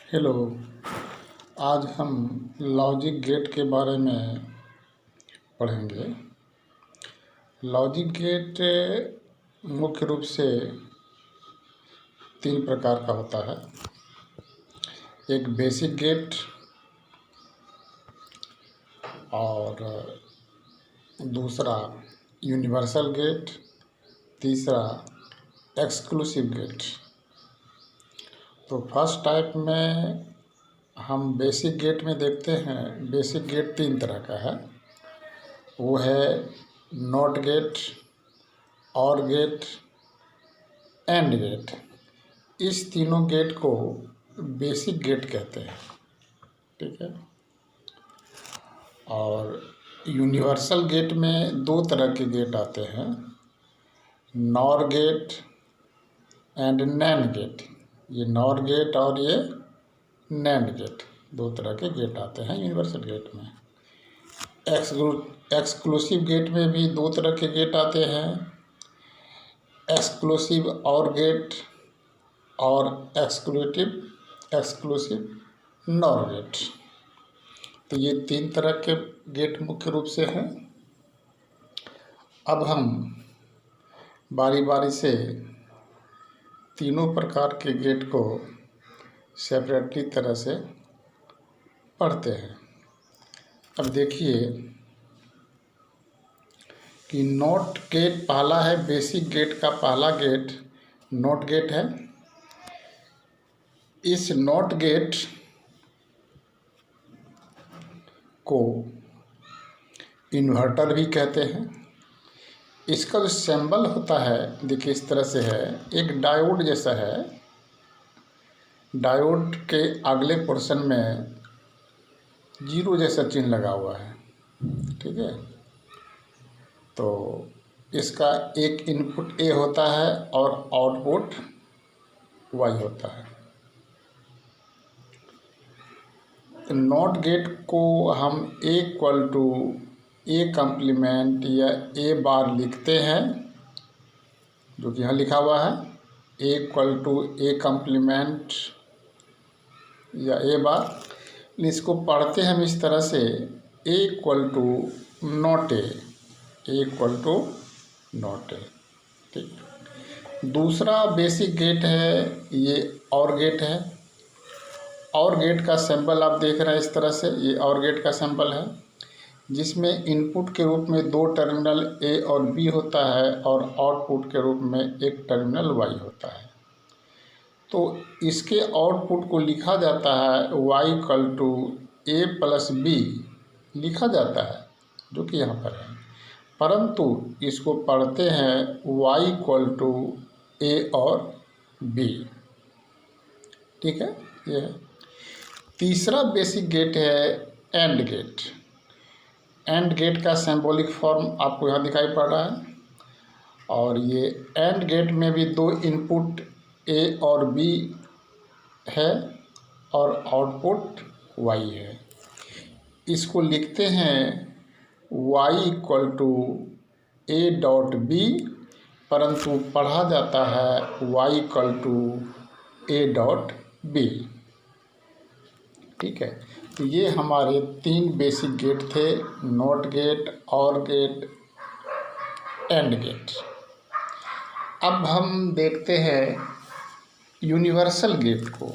Hello. आज हम logic gate के बारे में पढ़ेंगे। लॉजिक गेट मुख्य रूप से 3 प्रकार का होता है। एक बेसिक गेट और दूसरा यूनिवर्सल गेट, तीसरा एक्सक्लूसिव गेट। तो फर्स्ट टाइप में हम बेसिक गेट में देखते हैं। बेसिक गेट 3 तरह का है। वो है not gate, OR gate, AND gate. इस तीनों गेट को बेसिक गेट कहते हैं, ठीक है। और यूनिवर्सल गेट में 2 तरह के गेट आते हैं, NOR gate and NAND gate. ये नॉर गेट और ये नैंड गेट, 2 तरह के गेट आते हैं यूनिवर्सल गेट में। एक्सक्लूसिव गेट में भी 2 तरह के गेट आते हैं, एक्सक्लूसिव और गेट और एक्सक्लूसिव नॉर गेट। तो ये 3 तरह के गेट मुख्य रूप से हैं। अब हम बारी बारी से तीनों प्रकार के गेट को सेपरेटली तरह से पढ़ते हैं। अब देखिए कि नॉट गेट पहला है। बेसिक गेट का पहला गेट नॉट गेट है। इस नॉट गेट को इन्वर्टर भी कहते हैं। इसका जो सिंबल होता है, देखिए इस तरह से है, एक डायोड जैसा है। डायोड के अगले पोर्शन में 0 जैसा चिन्ह लगा हुआ है, ठीक है। तो इसका एक इनपुट ए होता है और आउटपुट वाई होता है। नॉट गेट को हम ए कम्प्लीमेंट या ए बार लिखते हैं, जो कि यहाँ लिखा हुआ है, ए कम्प्लीमेंट या ए बार। इसको पढ़ते हैं हम इस तरह से, नॉट ए, ठीक। दूसरा बेसिक गेट है, ये और गेट है। और गेट का सिंबल आप देख रहे हैं इस तरह से, ये और गेट का सिंबल है, जिसमें इनपुट के रूप में 2 टर्मिनल ए और बी होता है और आउटपुट के रूप में एक टर्मिनल वाई होता है। तो इसके आउटपुट को लिखा जाता है Y equal to A plus B लिखा जाता है, जो कि यहाँ पर है। परंतु इसको पढ़ते हैं वाई इक्वल टू ए और बी, ठीक है। ये है। तीसरा बेसिक गेट है एंड गेट। एंड गेट का सिंबॉलिक फॉर्म आपको यहाँ दिखाई पड़ रहा है। और ये एंड गेट में भी 2 इनपुट ए और बी है और आउटपुट वाई है। इसको लिखते हैं Y equal to A dot B, परंतु पढ़ा जाता है Y equal to A dot B, ठीक है। तो ये हमारे 3 बेसिक गेट थे, NOT gate, OR gate, AND gate. अब हम देखते हैं यूनिवर्सल गेट को।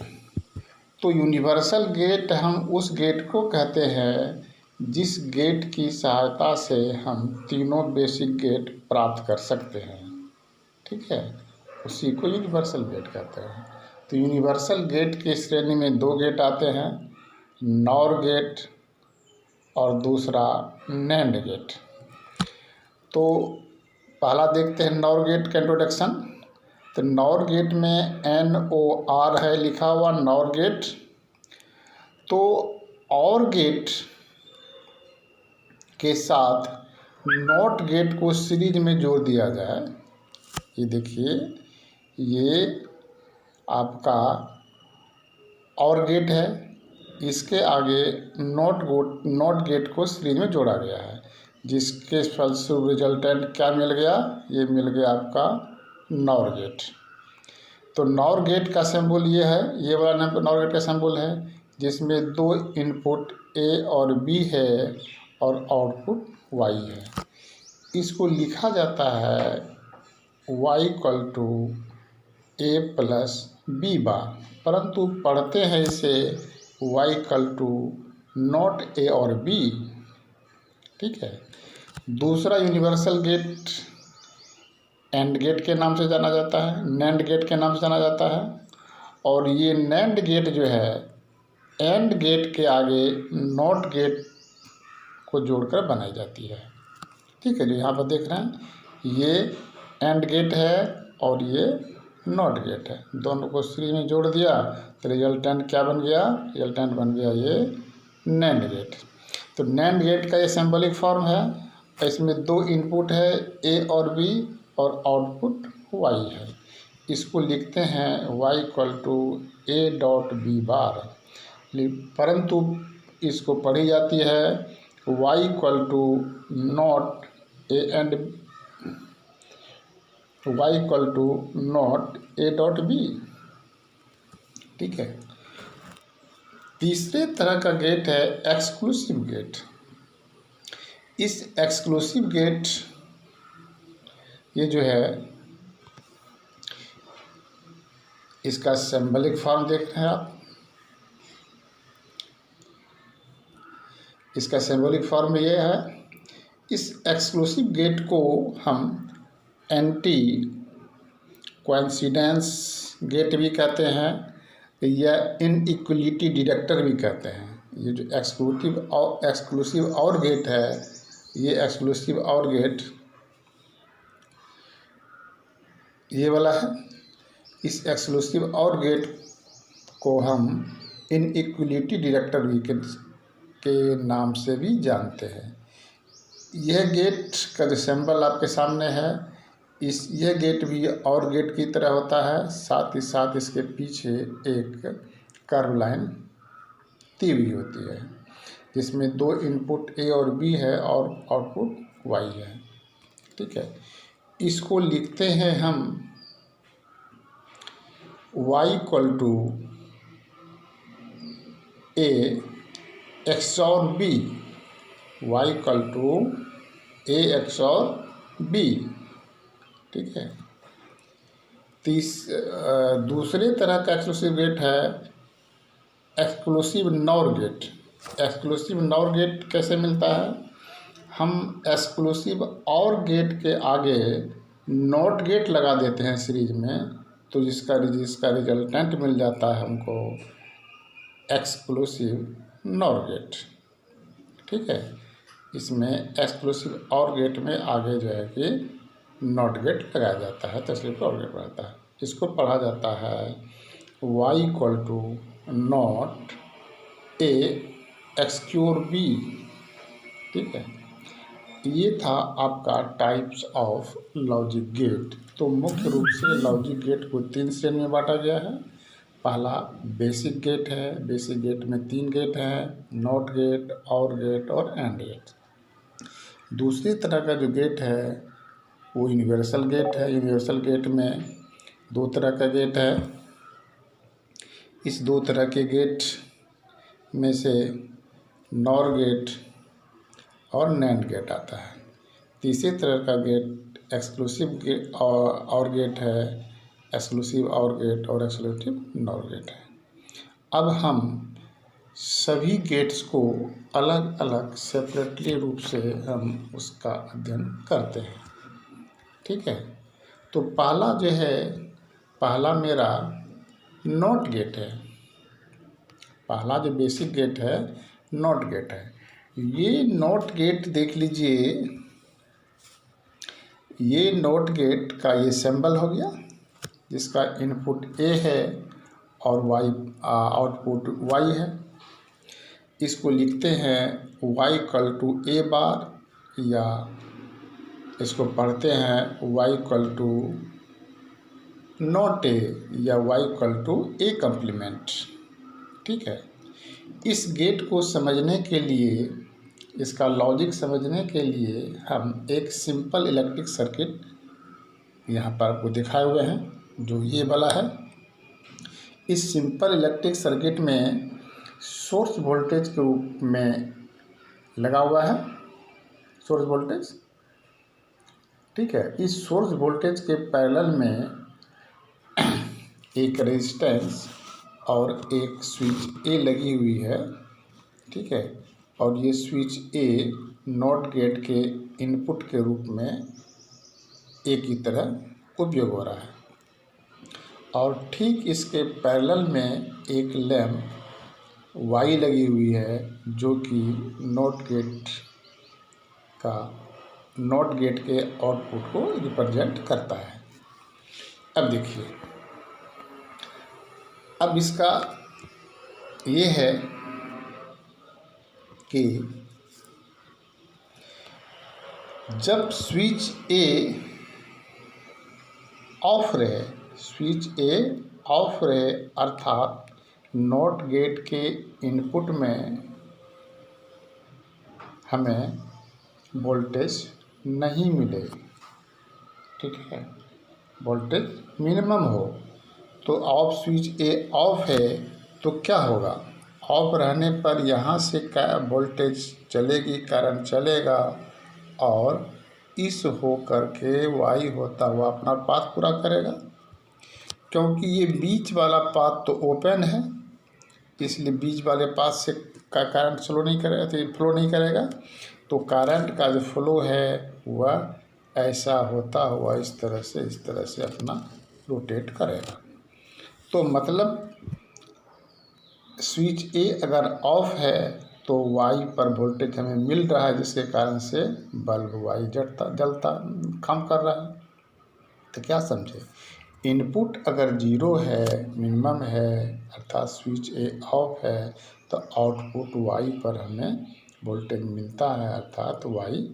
तो यूनिवर्सल गेट हम उस गेट को कहते हैं जिस गेट की सहायता से हम तीनों बेसिक गेट प्राप्त कर सकते हैं, ठीक है। उसी को यूनिवर्सल गेट कहते हैं। तो यूनिवर्सल गेट की श्रेणी में 2 गेट आते हैं, नॉर गेट और दूसरा नैंड गेट। तो पहला देखते हैं नॉर गेट का इंट्रोडक्शन। तो नॉर गेट में NOR है लिखा हुआ, नॉर गेट। तो और गेट के साथ नॉट गेट को सीरीज में जोड़ दिया जाए। ये देखिए, ये आपका और गेट है, इसके आगे नॉट गेट को सीरीज में जोड़ा गया है, जिसके फलस्वरूप रिजल्टेंट क्या मिल गया, ये मिल गया आपका नॉर गेट। तो नॉर गेट का सिंबल ये है, ये वाला नॉर गेट का सिंबल है जिसमें दो इनपुट ए और बी है और आउटपुट वाई है। इसको लिखा जाता है Y equal to A plus B bar, परंतु पढ़ते हैं इसे Y equal to not A और बी। ठीक है। दूसरा यूनिवर्सल गेट एंड गेट के नाम से जाना जाता है, नैंड गेट के नाम से जाना जाता है। और ये नैंड गेट जो है एंड गेट के आगे नॉट गेट को जोड़कर बनाई जाती है। ठीक है, जो यहाँ पर देख रहे हैं ये एंड गेट है और ये नॉट गेट है, दोनों को सीरीज में जोड़ दिया तो रिजल्टेंट क्या बन गया, रिजल्टेंट बन गया ये नैंड गेट। तो नैंड गेट का ये सिंबॉलिक फॉर्म है, इसमें दो इनपुट है ए और बी और आउटपुट वाई है। इसको लिखते हैं Y equal to A dot B bar, परंतु इसको पढ़ी जाती है Y equal to not A AND Y equal to not A dot B. ठीक है। तीसरे तरह का गेट है एक्सक्लूसिव गेट। इस एक्सक्लूसिव गेट ये जो है इसका सिंबॉलिक फॉर्म देख रहे हैं आप, इसका सिंबॉलिक फॉर्म ये है। इस एक्सक्लूसिव गेट को हम एंटी कोइंसिडेंस गेट भी कहते हैं या इनइक्वलिटी डिडक्टर भी कहते हैं। ये जो एक्सक्लूसिव और गेट है, ये एक्सक्लूसिव और गेट ये वाला है। इस एक्सक्लूसिव और गेट को हम इनइक्वलिटी डिडक्टर भी के नाम से भी जानते हैं। यह गेट का जो सिंबल आपके सामने है, यह गेट भी और गेट की तरह होता है, साथ ही साथ इसके पीछे एक कर्व लाइन दी हुई होती है जिसमें दो इनपुट ए और बी है और आउटपुट वाई है। ठीक है। इसको लिखते हैं हम Y equal to A XOR B, Y equal to A XOR B. ठीक है। दूसरे तरह का एक्सक्लूसिव गेट है exclusive NOR gate. Exclusive NOR gate कैसे मिलता है, हम एक्सक्लूसिव और गेट के आगे नॉट गेट लगा देते हैं सीरीज में, तो जिसका रिजल्टेंट मिल जाता है हमको एक्सक्लूसिव नॉर गेट। ठीक है। इसमें एक्सक्लूसिव और गेट में आगे जो है कि नॉट गेट लगाया जाता है, तो इसलिए और गेट रहता है। इसको पढ़ा जाता है Y equal to not A XOR B. ठीक है। ये था आपका टाइप्स ऑफ लॉजिक गेट। तो मुख्य रूप से लॉजिक गेट को 3 श्रेणी में बांटा गया है। पहला बेसिक गेट है, बेसिक गेट में 3 गेट हैं, नॉट गेट, और गेट और एंड गेट। दूसरी तरह का जो गेट है वो यूनिवर्सल गेट है। यूनिवर्सल गेट में 2 तरह का गेट है। इस 2 तरह के गेट में से नॉर गेट और नैंड गेट आता है। तीसरी तरह का get exclusive gate OR gate है, एक्सक्लूसिव और गेट और एक्सक्लूसिव नॉर गेट है। अब हम सभी गेट्स को अलग अलग सेपरेटली रूप से हम उसका अध्ययन करते हैं। ठीक है। तो पहला जो है, पहला मेरा नॉट गेट है। पहला जो बेसिक गेट है नॉट गेट है। ये नॉट गेट देख लीजिए, ये नॉट गेट का ये सिंबल हो गया जिसका इनपुट ए है और वाई आउटपुट वाई है। इसको लिखते हैं Y equal to A bar, या इसको पढ़ते हैं Y equal to not A या Y equal to A complement. ठीक है। इस गेट को समझने के लिए, इसका लॉजिक समझने के लिए हम एक सिंपल इलेक्ट्रिक सर्किट यहाँ पर आपको दिखाए हुए हैं, जो ये वाला है। इस सिंपल इलेक्ट्रिक सर्किट में सोर्स वोल्टेज के रूप में लगा हुआ है, सोर्स वोल्टेज। ठीक है, इस सोर्स वोल्टेज के पैरेलल में एक रेजिस्टेंस और एक स्विच ए लगी हुई है। ठीक है, और ये स्विच ए नॉट गेट के इनपुट के रूप में ए की तरह उपयोग हो रहा है। और ठीक इसके पैरेलल में एक लैंप वाई लगी हुई है जो कि नॉट गेट के आउटपुट को रिप्रेजेंट करता है। अब देखिए, अब इसका ये है कि जब स्विच ए ऑफ रहे, स्विच ए ऑफ रहे अर्थात नॉट गेट के इनपुट में हमें वोल्टेज नहीं मिले। ठीक है, वोल्टेज मिनिमम हो तो ऑफ स्विच ए ऑफ है तो क्या होगा, ऑफ रहने पर यहाँ से क्या वोल्टेज चलेगी, करंट चलेगा और इस हो कर के वाई होता हुआ अपना पाथ पूरा करेगा। क्योंकि ये बीच वाला पाथ तो ओपन है, इसलिए बीच वाले पाथ से का करंट फ्लो नहीं करेगा, तो करंट का जो फ्लो है वह ऐसा होता हुआ इस तरह से अपना रोटेट करेगा। तो मतलब स्विच ए अगर ऑफ है तो वाई पर वोल्टेज हमें मिल रहा है, जिसके कारण से बल्ब वाई जलता काम कर रहा है। तो क्या समझे, इनपुट अगर जीरो है, मिनिमम है अर्थात स्विच ए ऑफ है तो आउटपुट वाई पर हमें वोल्टेज मिलता है अर्थात वाई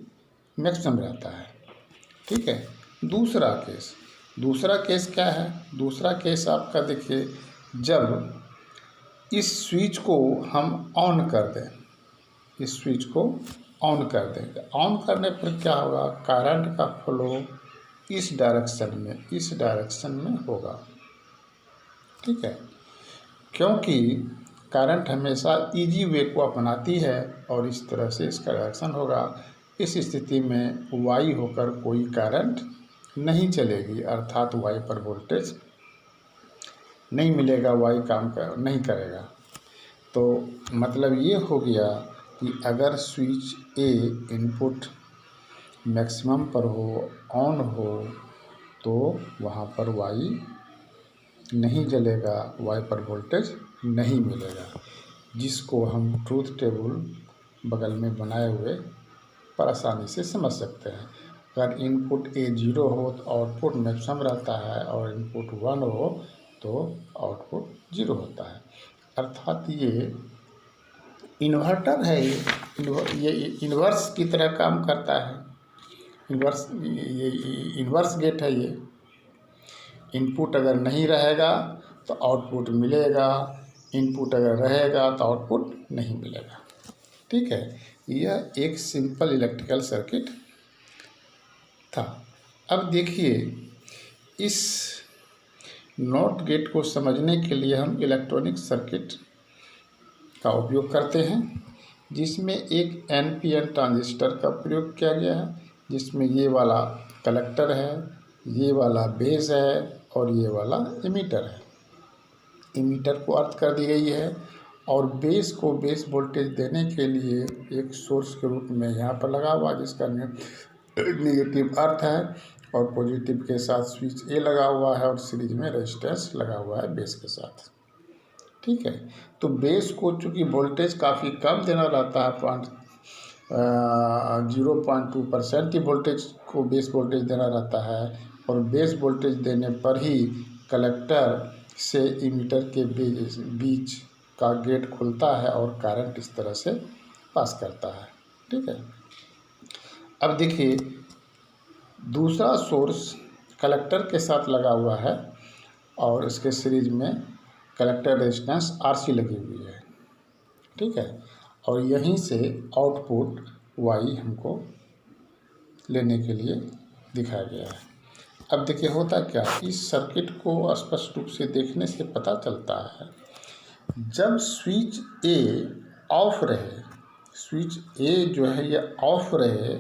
मैक्सिमम रहता है। ठीक है, दूसरा केस क्या है, दूसरा केस आपका देखिए, जब इस स्विच को हम ऑन कर दें, इस स्विच को ऑन कर दें, ऑन करने पर क्या होगा, करंट का फ्लो इस डायरेक्शन में होगा। ठीक है, क्योंकि करंट हमेशा इजी वे को अपनाती है और इस तरह से इसका डायरेक्शन होगा। इस स्थिति में वाई होकर कोई करंट नहीं चलेगी अर्थात वाई पर वोल्टेज नहीं मिलेगा, वाई नहीं करेगा। तो मतलब ये हो गया कि अगर स्विच ए इनपुट मैक्सिमम पर हो, ऑन हो, तो वहाँ पर वाई नहीं जलेगा, वाई पर वोल्टेज नहीं मिलेगा, जिसको हम ट्रूथ टेबल बगल में बनाए हुए पर आसानी से समझ सकते हैं। अगर इनपुट ए 0 हो तो आउटपुट मैक्सिमम रहता है और इनपुट 1 हो तो आउटपुट 0 होता है। अर्थात ये इन्वर्टर है, ये इन्वर्स की तरह काम करता है। इन्वर्स गेट है ये। इनपुट अगर नहीं रहेगा तो आउटपुट मिलेगा, इनपुट अगर रहेगा तो आउटपुट नहीं मिलेगा। ठीक है, यह एक सिंपल इलेक्ट्रिकल सर्किट था। अब देखिए, इस नॉट गेट को समझने के लिए हम इलेक्ट्रॉनिक सर्किट का उपयोग करते हैं, जिसमें एक एनपीएन ट्रांजिस्टर का प्रयोग किया गया है, जिसमें ये वाला कलेक्टर है, ये वाला बेस है और ये वाला एमीटर है। एमीटर को अर्थ कर दी गई है और बेस को बेस वोल्टेज देने के लिए एक सोर्स के रूप में यहाँ पर लगा हुआ, जिसका नेगेटिव अर्थ है, और पॉजिटिव के साथ स्विच ए लगा हुआ है और सीरीज में रेजिस्टेंस लगा हुआ है बेस के साथ। ठीक है, तो बेस को चूँकि वोल्टेज काफ़ी कम देना रहता है, 0.2% ही वोल्टेज को बेस वोल्टेज देना रहता है, और बेस वोल्टेज देने पर ही कलेक्टर से इमीटर के बीच का गेट खुलता है और करंट इस तरह से पास करता है। ठीक है, अब देखिए, दूसरा सोर्स कलेक्टर के साथ लगा हुआ है और इसके सीरीज में कलेक्टर रेजिस्टेंस आरसी लगी हुई है। ठीक है, और यहीं से आउटपुट वाई हमको लेने के लिए दिखाया गया है। अब देखिए होता क्या, इस सर्किट को स्पष्ट रूप से देखने से पता चलता है, जब स्विच ए ऑफ रहे, स्विच ए जो है ये ऑफ रहे,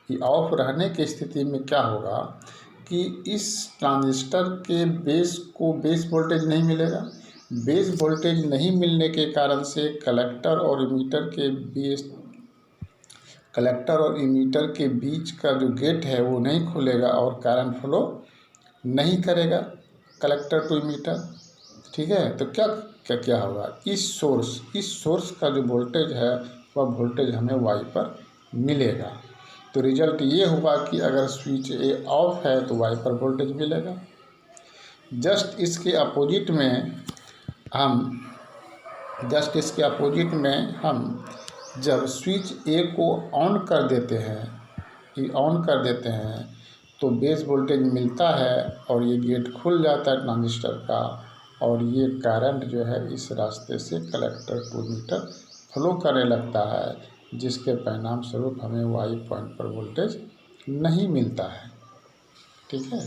ये ऑफ रहने की स्थिति में क्या होगा कि इस ट्रांजिस्टर के बेस वोल्टेज नहीं मिलेगा। बेस वोल्टेज नहीं मिलने के कारण से कलेक्टर और इमीटर के बीच का जो गेट है वो नहीं खुलेगा और करंट फ्लो नहीं करेगा कलेक्टर टू इमीटर। ठीक है, तो क्या होगा, इस सोर्स का जो वोल्टेज है वह वोल्टेज हमें वाई पर मिलेगा। तो रिजल्ट ये हुआ कि अगर स्विच ए ऑफ है तो वाई पर वोल्टेज मिलेगा। जस्ट इसके अपोजिट में हम जब स्विच ए को ऑन कर देते हैं तो बेस वोल्टेज मिलता है और ये गेट खुल जाता है ट्रांजिस्टर का, और ये करंट जो है इस रास्ते से कलेक्टर टू मीटर फ्लो करने लगता है, जिसके परिणाम स्वरूप हमें वाई पॉइंट पर वोल्टेज नहीं मिलता है। ठीक है,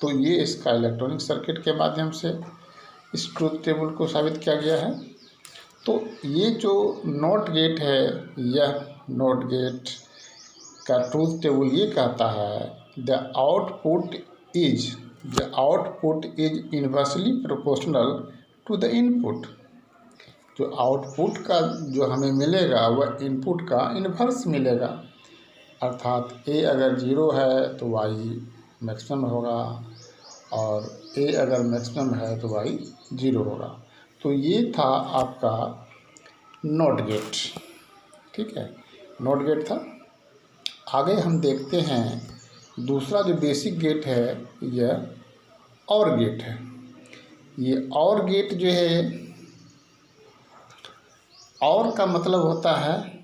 तो ये इसका इलेक्ट्रॉनिक सर्किट के माध्यम से इस ट्रूथ टेबल को साबित किया गया है। तो ये जो नॉट गेट है, यह नॉट गेट का ट्रूथ टेबल ये कहता है the output is inversely proportional to the input. जो आउटपुट का जो हमें मिलेगा वह इनपुट का इन्वर्स मिलेगा, अर्थात ए अगर 0 है तो वाई मैक्सिमम होगा और ए अगर मैक्सिमम है तो वाई 0 होगा। तो ये था आपका नॉट गेट। ठीक है, नॉट गेट था। आगे हम देखते हैं दूसरा जो बेसिक गेट है यह और गेट है। ये और गेट जो है, और का मतलब होता है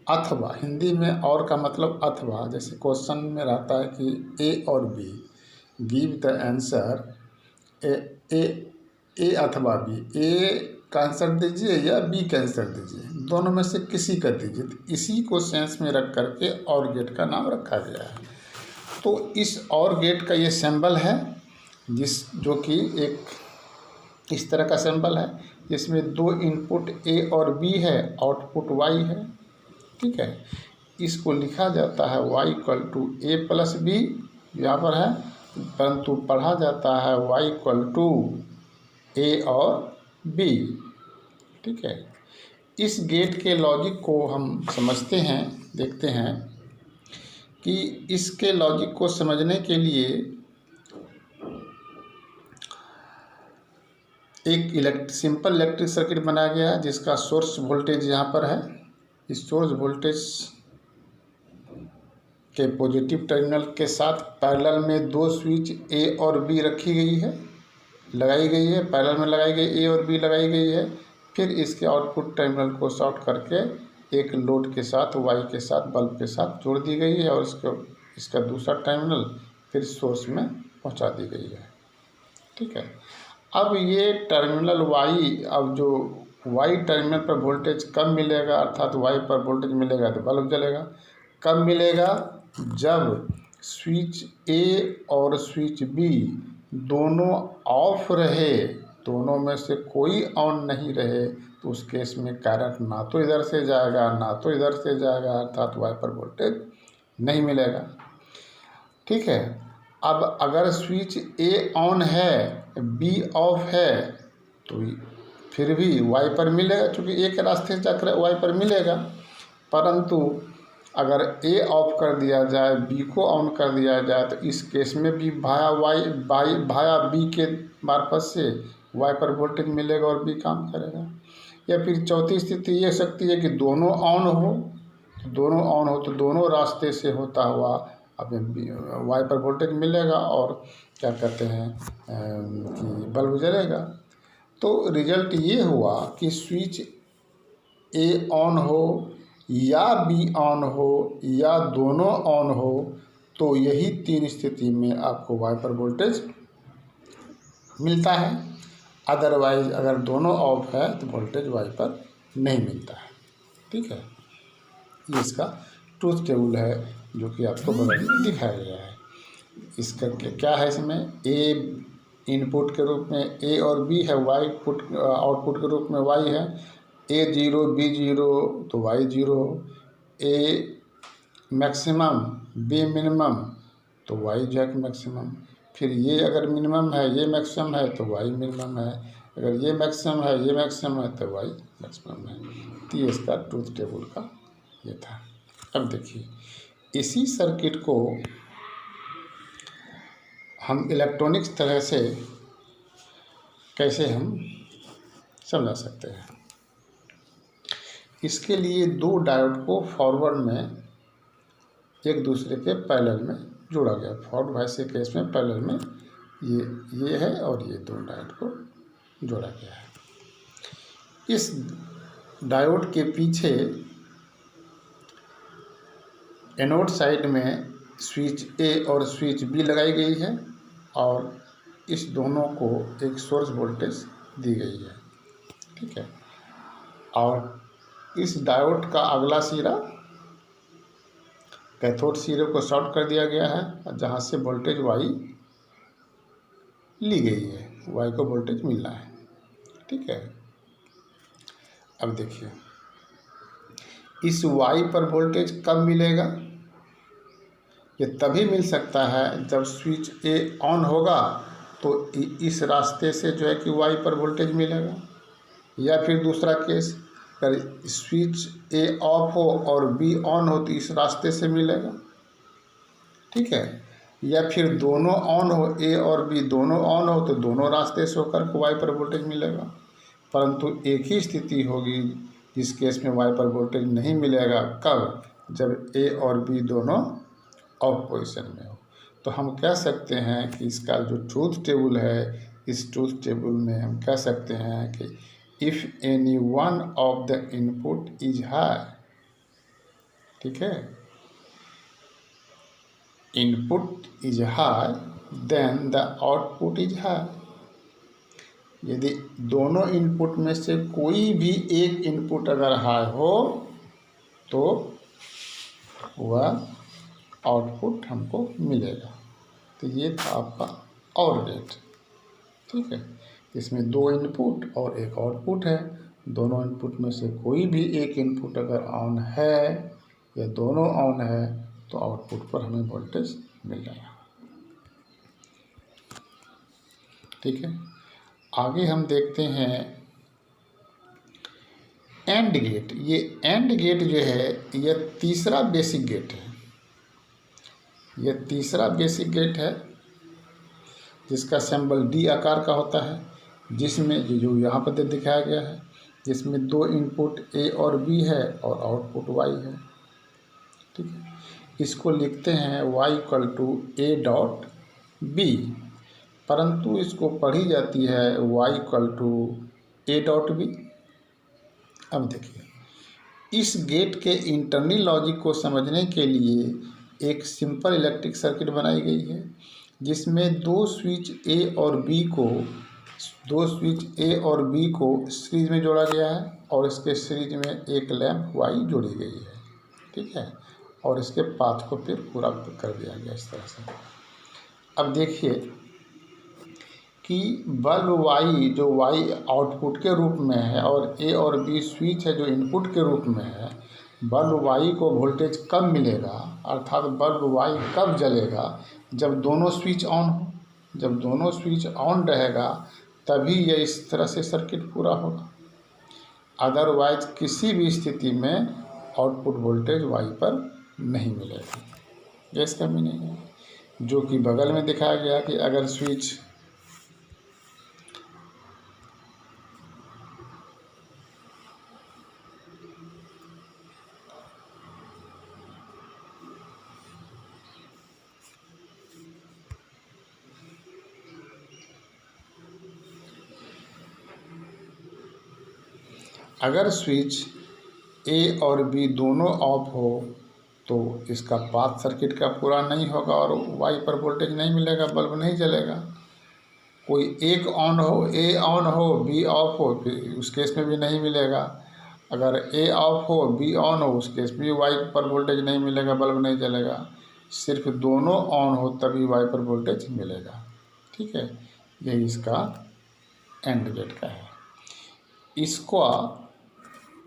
अथवा, हिंदी में और का मतलब अथवा। जैसे क्वेश्चन में रहता है कि ए और B, give the answer A अथवा बी, ए का आंसर दीजिए या बी का आंसर दीजिए, दोनों में से किसी का दीजिए। तो इसी को सेंस में रख करके और गेट का नाम रखा गया है। तो इस और गेट का ये सिंबल है, जो कि एक इस तरह का सिंबल है, जिसमें 2 इनपुट ए और बी है, आउटपुट वाई है। ठीक है, इसको लिखा जाता है Y equal to A plus B, यहाँ पर है, परंतु पढ़ा जाता है वाई इक्वल टू ए और बी। ठीक है, इस गेट के लॉजिक को हम समझते हैं, देखते हैं कि इसके लॉजिक को समझने के लिए एक सिंपल इलेक्ट्रिक सर्किट बनाया गया है, जिसका सोर्स वोल्टेज यहाँ पर है। इस सोर्स वोल्टेज के पॉजिटिव टर्मिनल के साथ पैरेलल में 2 स्विच ए और बी रखी गई है, लगाई गई है, पैरेलल में लगाई गई ए और बी लगाई गई है। फिर इसके आउटपुट टर्मिनल को शॉर्ट करके एक लोड के साथ, वाई के साथ, बल्ब के साथ जोड़ दी गई है, और इसका दूसरा टर्मिनल फिर सोर्स में पहुंचा दी गई है। ठीक है, अब ये टर्मिनल वाई, अब जो वाई टर्मिनल पर वोल्टेज कब मिलेगा, अर्थात वाई पर वोल्टेज मिलेगा तो बल्ब जलेगा। कब मिलेगा, जब स्विच ए और स्विच बी दोनों ऑफ रहे, दोनों में से कोई ऑन नहीं रहे, तो उस केस में करंट ना तो इधर से जाएगा ना तो इधर से जाएगा, अर्थात वाई पर वोल्टेज नहीं मिलेगा। ठीक है, अब अगर स्विच ए ऑन है, बी ऑफ है, तो फिर भी वाई पर मिलेगा, क्योंकि ए के रास्ते से जाकर वाई पर मिलेगा। परंतु अगर ए ऑफ कर दिया जाए, बी को ऑन कर दिया जाए, तो इस केस में भी भाया बी के मार्फत से वाई पर वोल्टेज मिलेगा और बी काम करेगा। या फिर चौथी स्थिति ये सकती है कि दोनों ऑन हो तो दोनों रास्ते से होता हुआ अब वाई पर वोल्टेज मिलेगा और क्या कहते हैं कि बल्ब जलेगा। तो रिजल्ट ये हुआ कि स्विच ए ऑन हो या बी ऑन हो या दोनों ऑन हो, तो यही 3 स्थिति में आपको वाई पर वोल्टेज मिलता है। अदरवाइज अगर दोनों ऑफ है तो वोल्टेज वाई पर नहीं मिलता है। ठीक है, ये इसका ट्रूथ टेबल है जो कि आपको बगल में दिखाया गया है। इसका क्या है, इसमें ए इनपुट के रूप में ए और बी है, वाई आउटपुट के रूप में वाई है, ए 0 बी 0 तो Y 0, A maximum B minimum तो वाई जो है मैक्सिमम। फिर ये अगर मिनिमम है ये मैक्सिमम है तो वाई मिनिमम है, अगर ये मैक्सिमम है ये मैक्सिमम है तो वाई मैक्सिमम है। तो ये इसका ट्रूथ टेबल का ये था। अब देखिए इसी सर्किट को हम इलेक्ट्रॉनिक्स तरह से कैसे हम समझा सकते हैं। इसके लिए दो डायोड को फॉरवर्ड में एक दूसरे के पैरेलल में जोड़ा गया। फॉरवर्ड वाइस के केस में पैरेलल में ये है और ये दो डायोड को जोड़ा गया है। इस डायोड के पीछे एनोड साइड में स्विच ए और स्विच बी लगाई गई है और इस दोनों को एक सोर्स वोल्टेज दी गई है, ठीक है। और इस डायोड का अगला सिरा कैथोड सिरे को शॉर्ट कर दिया गया है, जहाँ से वोल्टेज वाई ली गई है, वाई को वोल्टेज मिलना है, ठीक है। अब देखिए इस वाई पर वोल्टेज कब मिलेगा, ये तभी मिल सकता है जब स्विच ए ऑन होगा तो इस रास्ते से जो है कि वाई पर वोल्टेज मिलेगा, या फिर दूसरा केस अगर स्विच ए ऑफ हो और बी ऑन हो तो इस रास्ते से मिलेगा, ठीक है। या फिर दोनों ऑन हो, ए और बी दोनों ऑन हो तो दोनों रास्ते से होकर वाई पर वोल्टेज मिलेगा। परंतु एक ही स्थिति होगी जिस केस में वाई पर वोल्टेज नहीं मिलेगा, कब, जब ए और बी दोनों ऑफ पोजीशन में हो। तो हम कह सकते हैं कि इसका जो ट्रूथ टेबल है, इस ट्रूथ टेबल में हम कह सकते हैं कि if any one of the input is high, ठीक है, input is high then the output is high. यदि दोनों इनपुट में से कोई भी एक इनपुट अगर हाई हो तो वह आउटपुट हमको मिलेगा। तो ये था आपका और गेट, ठीक है। इसमें दो इनपुट और एक आउटपुट है, दोनों इनपुट में से कोई भी एक इनपुट अगर ऑन है या दोनों ऑन है तो आउटपुट पर हमें वोल्टेज मिल जाएगा, ठीक है। आगे हम देखते हैं एंड गेट। ये एंड गेट जो है यह तीसरा बेसिक गेट है, यह तीसरा बेसिक गेट है जिसका सिंबल डी आकार का होता है, जिसमें जो यहाँ पर दिखाया गया है, जिसमें दो इनपुट ए और बी है और आउटपुट वाई है, ठीक है। इसको लिखते हैं y = a डॉट b, परंतु इसको पढ़ी जाती है y = a डॉट b। अब देखिए इस गेट के इंटरनल लॉजिक को समझने के लिए एक सिंपल इलेक्ट्रिक सर्किट बनाई गई है, जिसमें दो स्विच ए और बी को सीरीज में जोड़ा गया है और इसके सीरीज में एक लैंप वाई जोड़ी गई है, ठीक है। और इसके पाथ को फिर पूरा कर दिया गया इस तरह से। अब देखिए कि बल्ब वाई जो वाई आउटपुट के रूप में है और ए और बी स्विच है जो इनपुट के रूप में है, बल्ब वाई को वोल्टेज कब मिलेगा, अर्थात बल्ब वाई कब जलेगा, जब दोनों स्विच ऑन हो। जब दोनों स्विच ऑन रहेगा तभी यह इस तरह से सर्किट पूरा होगा, अदरवाइज किसी भी स्थिति में आउटपुट वोल्टेज वाई पर नहीं मिलेगा। ये इसका मीनिंग है, जो कि बगल में दिखाया गया कि अगर स्विच अगर स्विच ए और बी दोनों ऑफ हो तो इसका पाथ सर्किट का पूरा नहीं होगा और वाई पर वोल्टेज नहीं मिलेगा, बल्ब नहीं जलेगा। कोई एक ऑन हो, ए ऑन हो बी ऑफ हो, फिर उस केस में भी नहीं मिलेगा। अगर ए ऑफ हो बी ऑन हो, उस केस में भी वाई पर वोल्टेज नहीं मिलेगा, बल्ब नहीं जलेगा। सिर्फ दोनों ऑन हो तभी वाई पर वोल्टेज मिलेगा। ठीक है, यही इसका एंड गेट का है। इसको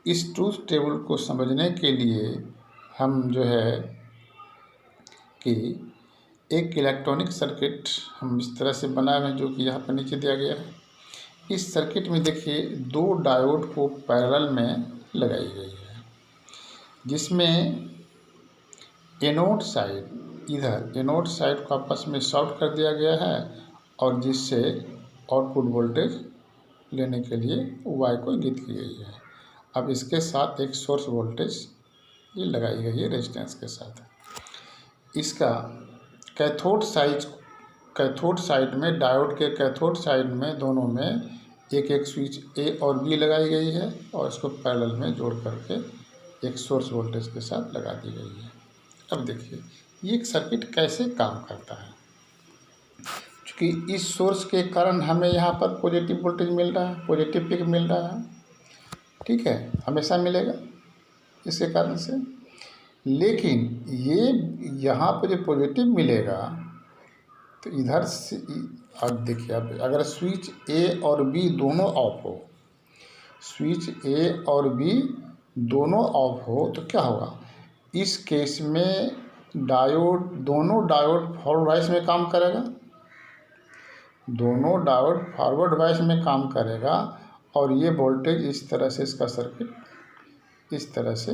इस ट्रूथ टेबल को समझने के लिए हम जो है कि एक इलेक्ट्रॉनिक सर्किट हम इस तरह से बनाए हुए हैं, जो कि यहाँ पर नीचे दिया गया है। इस सर्किट में देखिए 2 डायोड को पैरेलल में लगाई गई है, जिसमें एनोड साइड, इधर एनोड साइड को आपस में शॉर्ट कर दिया गया है और जिससे आउटपुट वोल्टेज लेने के लिए वाई को इंगित की गई है। अब इसके साथ एक सोर्स वोल्टेज ये लगाई गई है रेजिस्टेंस के साथ। इसका कैथोड साइड में, डायोड के कैथोड साइड में दोनों में एक एक स्विच ए और बी लगाई गई है और इसको पैरेलल में जोड़ करके एक सोर्स वोल्टेज के साथ लगा दी गई है। अब देखिए ये एक सर्किट कैसे काम करता है। क्योंकि इस सोर्स के कारण हमें यहाँ पर पॉजिटिव वोल्टेज मिल रहा है, पॉजिटिव पिक मिल रहा है। ठीक है, हमेशा मिलेगा इसके कारण से। लेकिन ये यहाँ पर जो पॉजिटिव मिलेगा तो इधर से, अब देखिए अब अगर स्विच ए और बी दोनों ऑफ हो, स्विच ए और बी दोनों ऑफ हो तो क्या होगा, इस केस में दोनों डायोड फॉरवर्ड वाइस में काम करेगा, दोनों डायोड फॉरवर्ड वाइस में काम करेगा और ये वोल्टेज इस तरह से, इसका सर्किट इस तरह से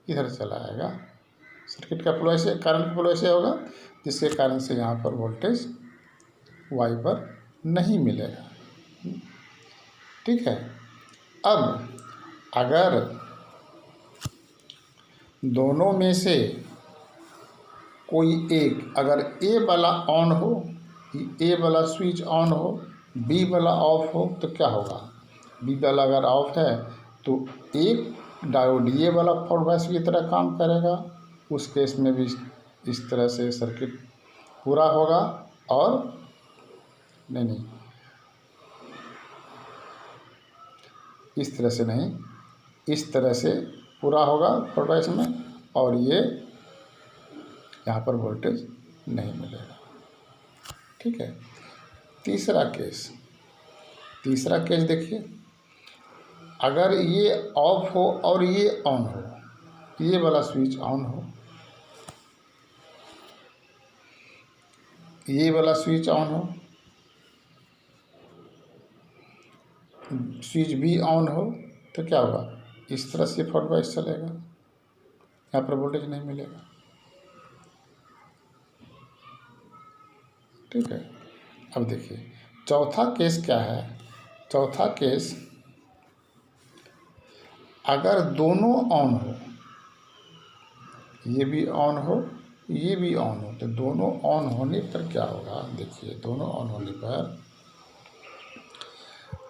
इधर चला आएगा। सर्किट का फ्लो ऐसे, करंट का फ्लो ऐसे होगा, जिसके कारण से यहाँ पर वोल्टेज वाई पर नहीं मिलेगा। ठीक है, अब अगर दोनों में से कोई एक, अगर ए वाला ऑन हो, ए वाला स्विच ऑन हो, बी वाला ऑफ हो तो क्या होगा, बी वाला अगर ऑफ है तो एक डायोड ये वाला फॉरवर्ड वाइस की तरह काम करेगा, उस केस में भी इस तरह से सर्किट पूरा होगा और नहीं इस तरह से नहीं, इस तरह से पूरा होगा फॉरवर्ड वाइस में और ये यहाँ पर वोल्टेज नहीं मिलेगा। ठीक है, तीसरा केस देखिए, अगर ये ऑफ हो और ये ऑन हो, ये वाला स्विच ऑन हो, ये वाला स्विच ऑन हो, स्विच बी ऑन हो तो क्या होगा, इस तरह से फॉरवर्ड वाइस चलेगा, यहाँ पर वोल्टेज नहीं मिलेगा। ठीक है, अब देखिए चौथा केस क्या है। चौथा केस, अगर दोनों ऑन हो, ये भी ऑन हो, ये भी ऑन हो, तो दोनों ऑन होने पर क्या होगा, देखिए दोनों ऑन होने पर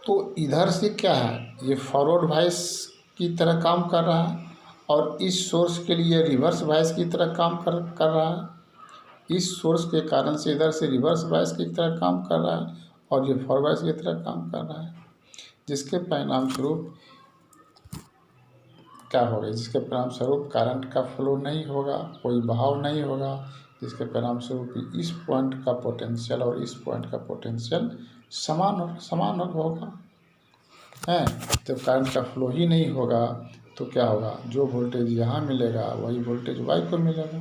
तो इधर से क्या है, ये फॉरवर्ड वाइस की तरह काम कर रहा है और इस सोर्स के लिए रिवर्स वाइस की तरह काम कर रहा है। इस सोर्स के कारण से इधर से रिवर्स वाइस की तरह काम कर रहा है और ये फॉरवर्ड वाइस की तरह काम कर रहा है, जिसके परिणाम स्वरूप क्या होगा, जिसके परिणाम स्वरूप करंट का फ्लो नहीं होगा, कोई बहाव नहीं होगा, जिसके परिणाम स्वरूप इस पॉइंट का पोटेंशियल और इस पॉइंट का पोटेंशियल समान होगा। हैं, जब करंट का फ्लो ही नहीं होगा तो क्या होगा, जो वोल्टेज यहाँ मिलेगा वही वोल्टेज वाई को मिलेगा।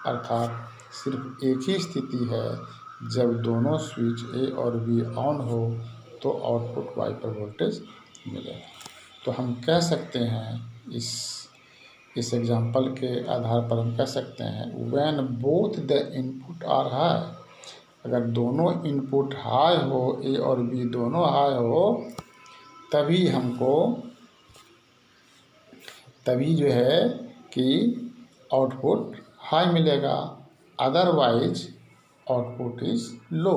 अर्थात सिर्फ एक ही स्थिति है, जब दोनों स्विच ए और बी ऑन हो तो आउटपुट वाई पर वोल्टेज मिलेगा। तो हम कह सकते हैं इस एग्जाम्पल के आधार पर हम कह सकते हैं, when both the input are high, अगर दोनों इनपुट हाई हो, ए और बी दोनों हाई हो, तभी जो है कि आउटपुट हाई मिलेगा, अदरवाइज आउटपुट इज लो।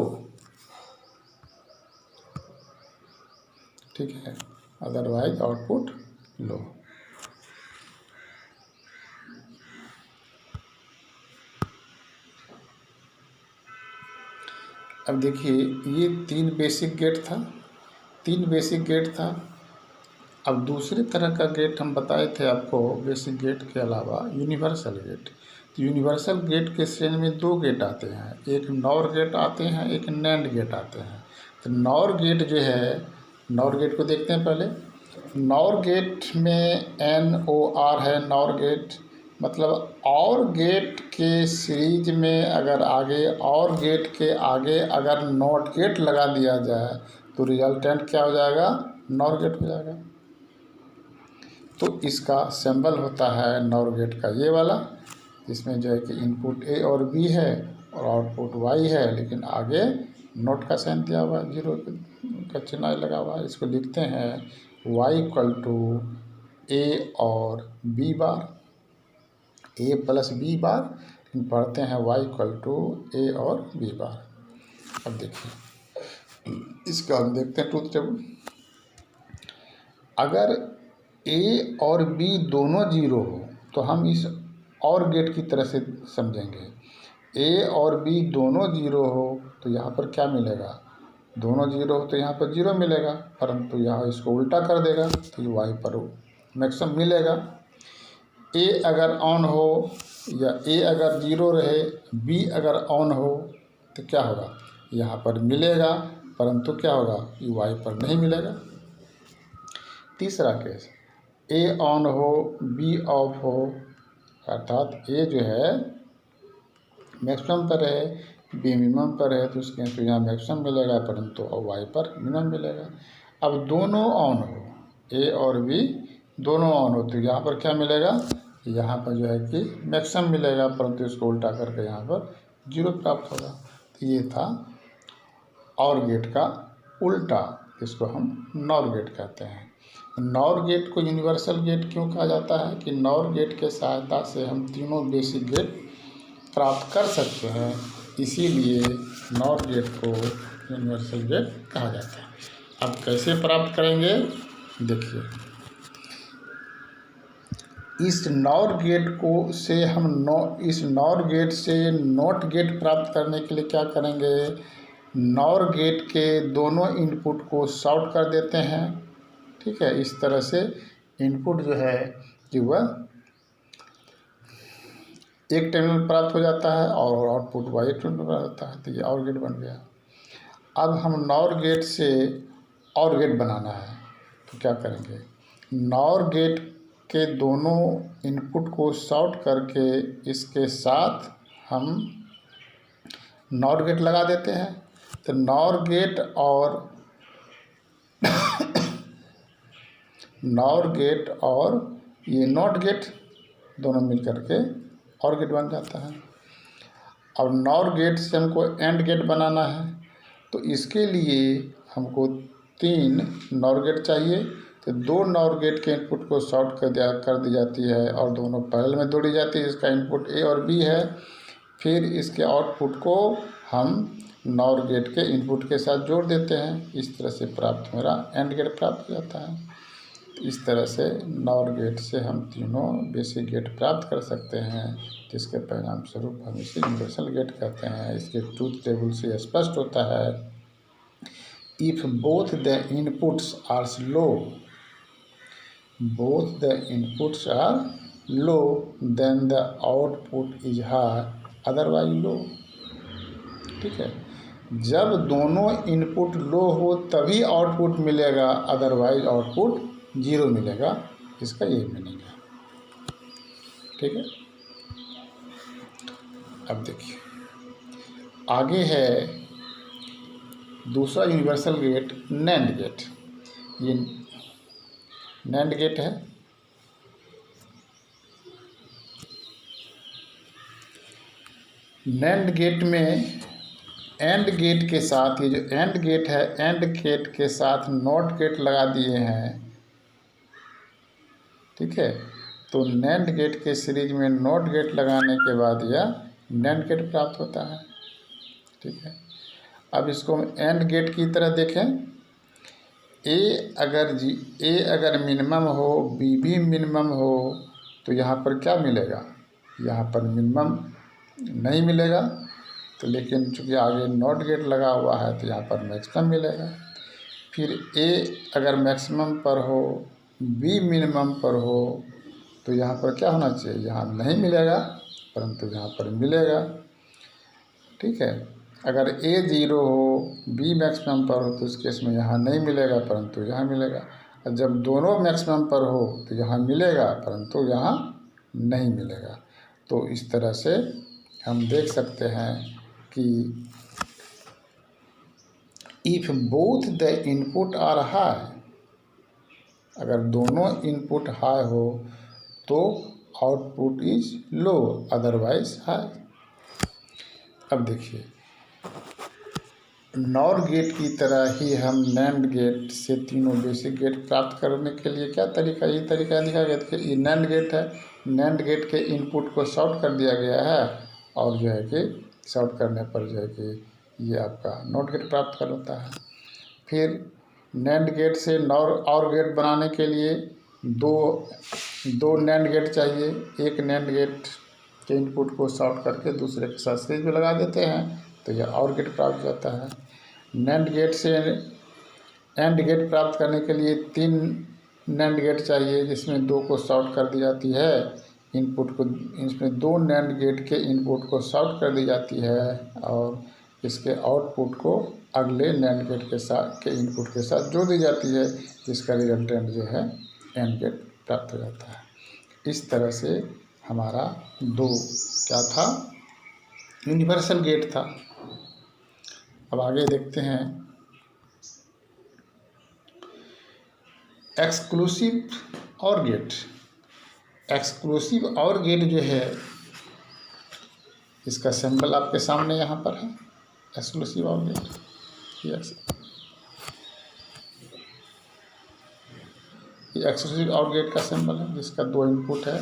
ठीक है, अदरवाइज आउटपुट लो। अब देखिए ये 3 बेसिक गेट था। अब दूसरे तरह का गेट हम बताए थे आपको, बेसिक गेट के अलावा यूनिवर्सल गेट। तो यूनिवर्सल गेट के श्रेणी में दो गेट आते हैं, एक नॉर गेट आते हैं, एक नैंड गेट आते हैं। तो नॉर गेट जो है, नॉर गेट को देखते हैं पहले। नॉर गेट में NOR है, नॉर गेट मतलब और गेट के सीरीज में अगर आगे और गेट के आगे अगर नॉट गेट लगा दिया जाए तो रिजल्टेंट क्या हो जाएगा, नॉर गेट हो जाएगा। तो इसका सिंबल होता है नॉर गेट का ये वाला, जिसमें जो है कि इनपुट A और B है और आउटपुट Y है, लेकिन आगे नोट का साइन दिया हुआ है, जीरो का चिन्ह लगा हुआ है। इसको लिखते हैं Y = A और B बार, A + B बार, पढ़ते हैं Y = A और B बार। अब देखिए इसका हम देखते हैं ट्रूथ टेबल। अगर A और B दोनों जीरो हो तो हम इस और गेट की तरह से समझेंगे। A और B दोनों जीरो हो तो यहाँ पर क्या मिलेगा, दोनों जीरो हो तो यहाँ पर जीरो मिलेगा, परंतु यहाँ इसको उल्टा कर देगा तो Y पर मैक्सिमम मिलेगा। A अगर ऑन हो या A अगर जीरो रहे, B अगर ऑन हो तो क्या होगा, यहाँ पर मिलेगा, परंतु क्या होगा, Y पर नहीं मिलेगा। तीसरा केस, A ऑन हो B ऑफ हो, अर्थात A जो है मैक्सिमम पर है, B मिनिमम पर है, तो उसके तो यहाँ मैक्सिमम मिलेगा, परंतु Y पर मिनिमम मिलेगा। अब दोनों ऑन हो, A और B दोनों ऑन हो तो यहाँ पर क्या मिलेगा, यहाँ पर जो है कि मैक्सिमम मिलेगा, परंतु इसको उल्टा करके यहाँ पर जीरो प्राप्त होगा। तो ये था और गेट का उल्टा, इसको हम नॉर गेट कहते हैं। नॉर गेट को यूनिवर्सल गेट क्यों कहा जाता है कि नॉर गेट के सहायता से हम तीनों बेसिक गेट प्राप्त कर सकते हैं, इसीलिए नॉर गेट को यूनिवर्सल गेट कहा जाता है। अब कैसे प्राप्त करेंगे, देखिए इस नॉर गेट को से हम इस नॉर गेट से नॉट गेट प्राप्त करने के लिए क्या करेंगे, नॉर गेट के दोनों इनपुट को शॉर्ट कर देते हैं। ठीक है, इस तरह से इनपुट जो है कि वह एक टर्मिनल प्राप्त हो जाता है और आउटपुट Y टर्मिनल प्राप्त होता है, तो ये और गेट बन गया। अब हम नॉर गेट से और गेट बनाना है तो क्या करेंगे, नॉर गेट के दोनों इनपुट को शॉर्ट करके इसके साथ हम नॉर गेट लगा देते हैं। तो नॉर गेट और नॉर गेट और ये नॉट गेट दोनों मिल करके और गेट बन जाता है। अब नॉर गेट से हमको एंड गेट बनाना है, तो इसके लिए हमको 3 नॉर गेट चाहिए। तो 2 नॉर गेट के इनपुट को शॉर्ट कर दी जाती है और दोनों पैरेलल में जोड़ी जाती है। इसका इनपुट A और B है, फिर इसके आउटपुट को हम नॉर गेट के इनपुट के साथ जोड़ देते हैं। इस तरह से प्राप्त मेरा एंड गेट प्राप्त हो जाता है। इस तरह से नॉर गेट से हम तीनों बेसिक गेट प्राप्त कर सकते हैं, जिसके परिणाम स्वरूप हम इसे यूनिवर्सल गेट कहते हैं। इसके ट्रूथ टेबल से स्पष्ट होता है, if both the inputs are low, both the inputs are low then the output is high, otherwise low. ठीक है, जब दोनों इनपुट लो हो तभी आउटपुट मिलेगा, अदरवाइज आउटपुट 0 मिलेगा। इसका यही मीनिंग है। ठीक है, अब देखिए आगे है दूसरा यूनिवर्सल गेट, नैंड गेट। ये नैंड गेट है। नैंड गेट में एंड गेट के साथ, ये जो एंड गेट है, एंड गेट के साथ नॉट गेट लगा दिए हैं। ठीक है, तो नैंड गेट के सीरीज में नॉट गेट लगाने के बाद यह नैंड गेट प्राप्त होता है। ठीक है, अब इसको हम एंड गेट की तरह देखें। ए अगर मिनिमम हो, बी भी मिनिमम हो, तो यहाँ पर क्या मिलेगा, यहाँ पर मिनिमम नहीं मिलेगा। तो लेकिन चूँकि आगे नॉट गेट लगा हुआ है तो यहाँ पर मैक्सिमम मिलेगा। फिर ए अगर मैक्सिमम पर हो, बी मिनिमम पर हो, तो यहाँ पर क्या होना चाहिए, यहाँ नहीं मिलेगा, परंतु यहाँ पर मिलेगा। ठीक है, अगर A 0 हो, B मैक्सिमम पर हो तो उस केस में यहाँ नहीं मिलेगा परंतु यहाँ मिलेगा। और जब दोनों मैक्सिमम पर हो तो यहाँ मिलेगा परंतु यहाँ नहीं मिलेगा। तो इस तरह से हम देख सकते हैं कि if both the input are high, अगर दोनों इनपुट हाई हो तो output is low, otherwise high. अब देखिए, नॉर गेट की तरह ही हम नैंड गेट से तीनों बेसिक गेट प्राप्त करने के लिए क्या तरीका, ये तरीका दिखा गया कि ये नैंड गेट है, नैंड गेट के इनपुट को शॉर्ट कर दिया गया है और जो है कि शॉर्ट करने पर जो है कि ये आपका नॉट गेट प्राप्त कर होता है। फिर नैंड गेट से नॉर और गेट बनाने के लिए दो नैंड गेट चाहिए। एक नैंड गेट के इनपुट को शॉर्ट करके दूसरे के साथ सीरीज में लगा देते हैं तो यह और गेट प्राप्त हो जाता है। नैंड गेट से एंड गेट प्राप्त करने के लिए 3 नैंड गेट चाहिए जिसमें 2 को शॉर्ट कर दी जाती है इनपुट को, इसमें 2 नैंड गेट के इनपुट को शॉर्ट कर दी जाती है और इसके आउटपुट को अगले नैंड गेट के साथ के इनपुट के साथ जोड़ दी जाती है, जिसका रिजल्टेंट जो है एंड गेट प्राप्त हो जाता है। इस तरह से हमारा 2 क्या था, यूनिवर्सल गेट था। अब आगे देखते हैं एक्सक्लूसिव और गेट। एक्सक्लूसिव और गेट जो है इसका सिंबल आपके सामने यहाँ पर है। एक्सक्लूसिव और गेट, ये एक्सक्लूसिव और गेट का सिंबल है जिसका 2 इनपुट है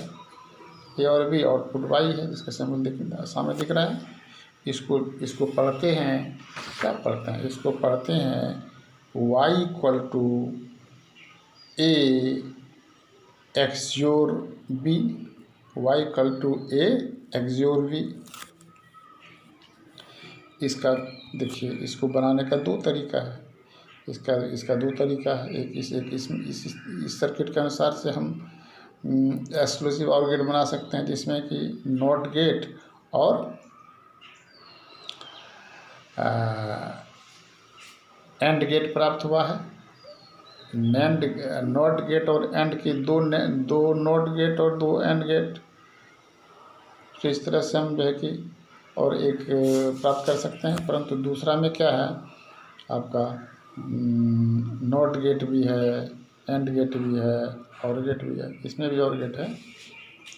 ए और बी, आउटपुट वाई है जिसका सिंबल सामने दिख रहा है। इसको पढ़ते हैं, क्या पढ़ते हैं, इसको पढ़ते हैं y equal to A XOR B, Y equal to A XOR B. इसका देखिए, इसको बनाने का 2 तरीका है। इसका 2 तरीका है। एक इस सर्किट के अनुसार से हम एक्सक्लूसिव और गेट बना सकते हैं जिसमें कि नॉट गेट और एंड गेट प्राप्त हुआ है। नॉट गेट और एंड की 2 नॉट गेट और 2 एंड गेट, तो इस तरह से हम जो है कि और एक प्राप्त कर सकते हैं। परंतु दूसरा में क्या है, आपका नॉट गेट भी है, एंड गेट भी है, और गेट भी है, इसमें भी और गेट है।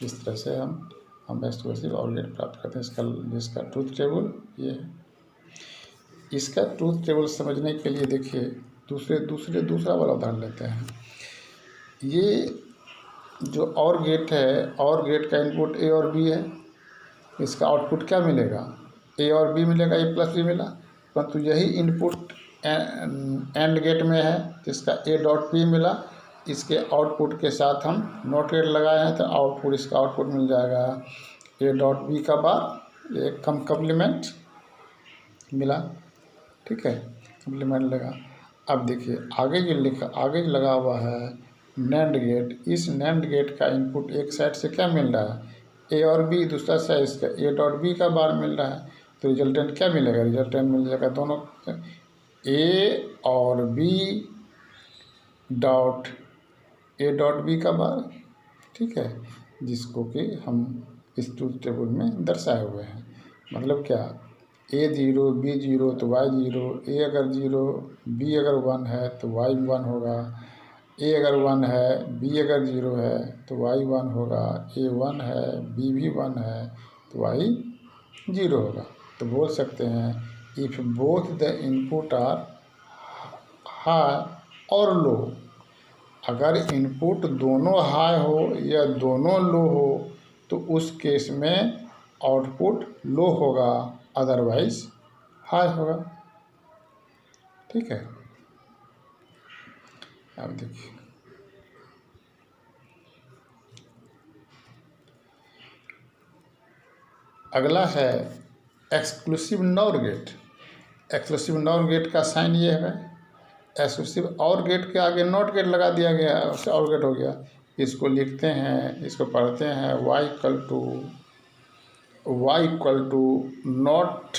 इस तरह से हम एक्सक्लूसिव और गेट प्राप्त करते हैं। इसका ट्रूथ टेबल ये है। इसका ट्रूथ टेबल समझने के लिए देखिए दूसरा वाला उदाहरण लेते हैं। ये जो और गेट है, और गेट का इनपुट ए और बी है, इसका आउटपुट क्या मिलेगा, ए और बी मिलेगा, ए प्लस बी मिला। परंतु यही इनपुट एंड गेट में है जिसका ए डॉट बी मिला, इसके आउटपुट के साथ हम नॉट गेट लगाए हैं तो इसका आउटपुट मिल जाएगा ए डॉट बी का बार एक कम्प्लीमेंट मिला। ठीक है, कम्प्लीमेंट लगा। अब देखिए आगे जो लगा हुआ है नैंड गेट, इस नैंड गेट का इनपुट एक साइड से क्या मिल रहा है, ए और बी, दूसरा साइड इसका ए डॉट बी का बार मिल रहा है। तो रिजल्टेंट क्या मिलेगा, रिजल्टेंट मिल जाएगा दोनों ए और B dot A dot B का बार। ठीक है, जिसको कि हम इस ट्रूथ टेबल में दर्शाए हुए हैं। मतलब क्या, ए 0 बी 0 तो वाई 0, ए अगर 0 बी अगर 1 है तो वाई 1 होगा, ए अगर 1 है बी अगर 0 है तो वाई 1 होगा, ए 1 है बी भी 1 है तो वाई 0 होगा। तो बोल सकते हैं if both the input are high और लो, अगर इनपुट दोनों हाई हो या दोनों लो हो तो उस केस में आउटपुट लो होगा, अदरवाइज हाई होगा। ठीक है, अब देखिए अगला है exclusive NOR gate. Exclusive NOR gate का साइन ये है, एक्सक्लूसिव और गेट के आगे नॉट गेट लगा दिया गया, उससे और गेट हो गया। इसको लिखते हैं, इसको पढ़ते हैं y equal to Y equal to not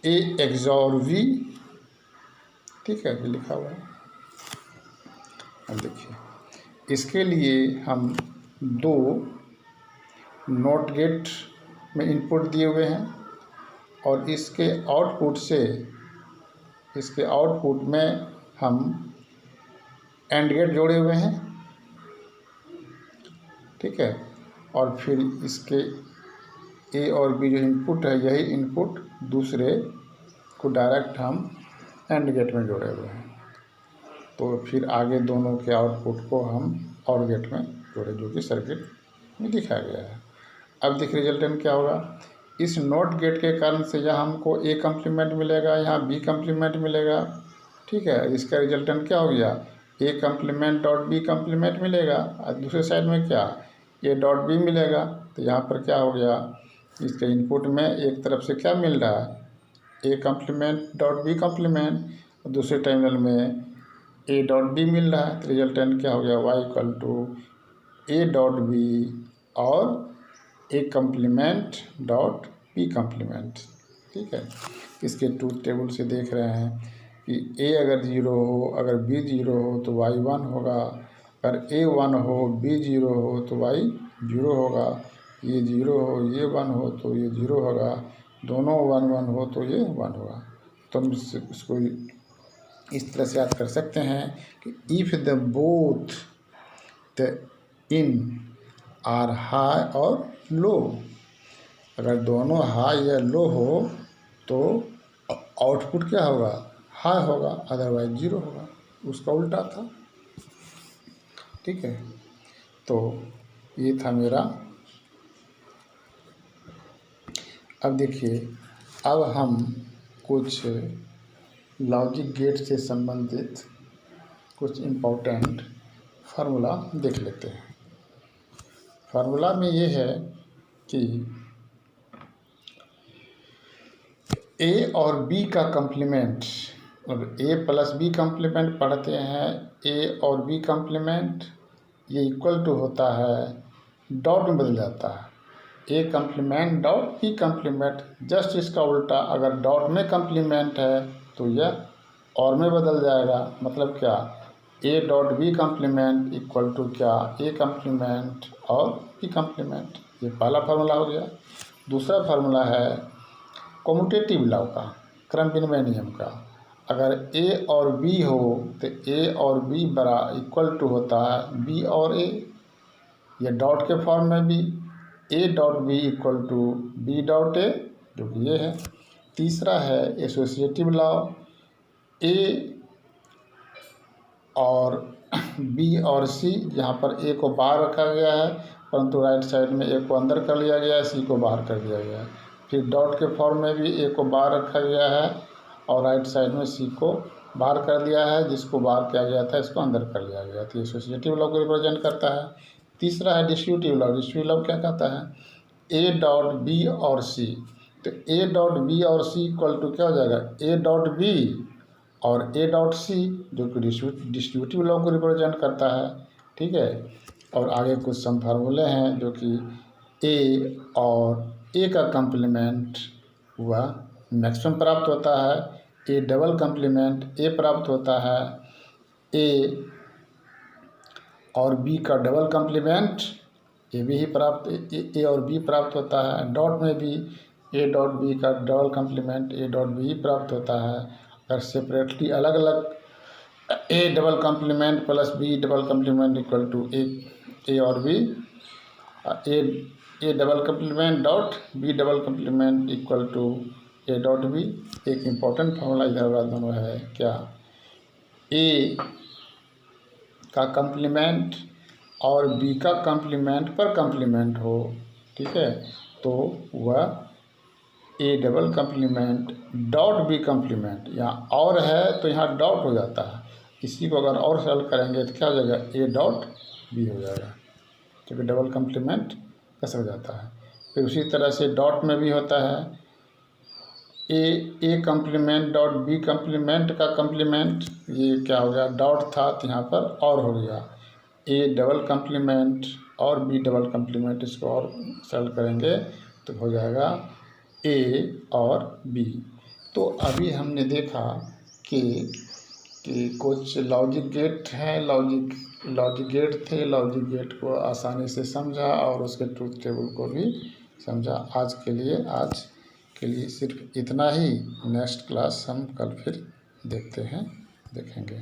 A XOR B, ठीक है, ये लिखा हुआ है। अब देखिए, इसके लिए हम दो नॉट गेट में इनपुट दिए हुए हैं और इसके आउटपुट में हम एंड गेट जोड़े हुए हैं, ठीक है। और फिर इसके ए और बी जो इनपुट है, यही इनपुट दूसरे को डायरेक्ट हम एंड गेट में जोड़े हुए हैं। तो फिर आगे दोनों के आउटपुट को हम और गेट में जोड़े, जो कि सर्किट में दिखाया गया है। अब देखिए रिजल्टेंट क्या होगा। इस नॉट गेट के कारण से यहाँ हमको ए कम्प्लीमेंट मिलेगा, यहाँ बी कम्प्लीमेंट मिलेगा, ठीक है। इसका रिजल्टेंट क्या हो गया, A complement dot B complement मिलेगा और दूसरे साइड में क्या, ए डॉट बी मिलेगा। तो यहाँ पर क्या हो गया, इसके इनपुट में एक तरफ से क्या मिल रहा है, A complement dot B complement, और दूसरे टर्मिनल में ए डॉट बी मिल रहा है। तो रिजल्टेंट क्या हो गया, Y equal to A dot B और A complement dot B complement, ठीक है। इसके ट्रूथ टेबल से देख रहे हैं कि ए अगर 0 हो, अगर बी 0 हो तो वाई 1 होगा, अगर ए 1 हो, बी 0 हो तो वाई 0 होगा, ये 0 हो, ये 1 हो तो ये 0 होगा, दोनों 1 1 हो तो ये 1 होगा। तो हम इसको इस तरह से याद कर सकते हैं कि if the both the in are high और लो, अगर दोनों हाई या लो हो तो आउटपुट क्या होगा, हाई होगा, अदरवाइज 0 होगा। उसका उल्टा था, ठीक है। तो ये था मेरा। अब देखिए, अब हम कुछ लॉजिक गेट से संबंधित कुछ इम्पोर्टेंट फार्मूला देख लेते हैं। फार्मूला में ये है कि ए और बी का कम्प्लीमेंट, मतलब ए प्लस बी कम्प्लीमेंट पढ़ते हैं, ए और बी कम्प्लीमेंट ये इक्वल टू होता है, डॉट में बदल जाता है, A complement dot B complement. Just इसका उल्टा, अगर डॉट में कम्प्लीमेंट है तो यह और में बदल जाएगा। मतलब क्या, A dot B complement equal to क्या, A complement OR B complement. ये पहला फार्मूला हो गया। दूसरा फार्मूला है कम्यूटेटिव लॉ का, क्रम विनिमय नियम का। अगर ए और बी हो तो ए और बी बरा इक्वल टू होता है बी और ए, या डॉट के फॉर्म में भी A dot B equal to B dot A, जो कि ये है। तीसरा है एसोसिएटिव लॉ, ए और बी और सी, यहाँ पर ए को बाहर रखा गया है परंतु राइट साइड में ए को अंदर कर लिया गया है, सी को बाहर कर दिया गया है। फिर डॉट के फॉर्म में भी ए को बाहर रखा गया है और राइट साइड में सी को बाहर कर दिया है, जिसको बाहर किया गया था इसको अंदर कर लिया गया। तो ये एसोसिएटिव लॉ को रिप्रेजेंट करता है। तीसरा है डिस्ट्रीब्यूटिव लॉ। डिस्ट्रीब्यूटिव लॉ क्या कहता है, ए डॉट बी और सी, तो ए डॉट बी और सी इक्वल टू क्या हो जाएगा, ए डॉट बी और ए डॉट सी, जो कि डिस्ट्रीब्यूटिव लॉ को रिप्रेजेंट करता है, ठीक है। और आगे कुछ सम फार्मूले हैं, जो कि ए और ए का कम्प्लीमेंट हुआ मैक्सिमम प्राप्त होता है, ए डबल कम्प्लीमेंट ए प्राप्त होता है, ए और बी का डबल कम्प्लीमेंट ए भी ही प्राप्त, ए और बी प्राप्त होता है। डॉट में भी ए डॉट बी का double complement A dot B प्राप्त होता है। अगर सेपरेटली अलग अलग A double complement plus B double complement equal to A और B, A double complement dot B double complement equal to A dot B. एक important formula इधर वाला दोनों है क्या, ए का कम्प्लीमेंट और बी का कम्प्लीमेंट पर कम्प्लीमेंट हो, ठीक है, तो वह A double complement dot B complement, यहाँ और है तो यहाँ डॉट हो जाता है, इसी को अगर और सॉल्व करेंगे तो क्या हो जाएगा, ए डॉट बी हो जाएगा, क्योंकि डबल कम्प्लीमेंट कैसे हो जाता है। फिर उसी तरह से डॉट में भी होता है, A complement dot B complement का कम्प्लीमेंट, ये क्या हो गया, डॉट था तो यहाँ पर और हो गया, ए double complement OR B double complement, इसको और सॉल्व करेंगे तो हो जाएगा ए और बी। तो अभी हमने देखा कि कुछ लॉजिक गेट हैं, लॉजिक गेट थे, लॉजिक गेट को आसानी से समझा और उसके ट्रूथ टेबल को भी समझा। आज के लिए सिर्फ इतना ही। नेक्स्ट क्लास हम कल फिर देखेंगे।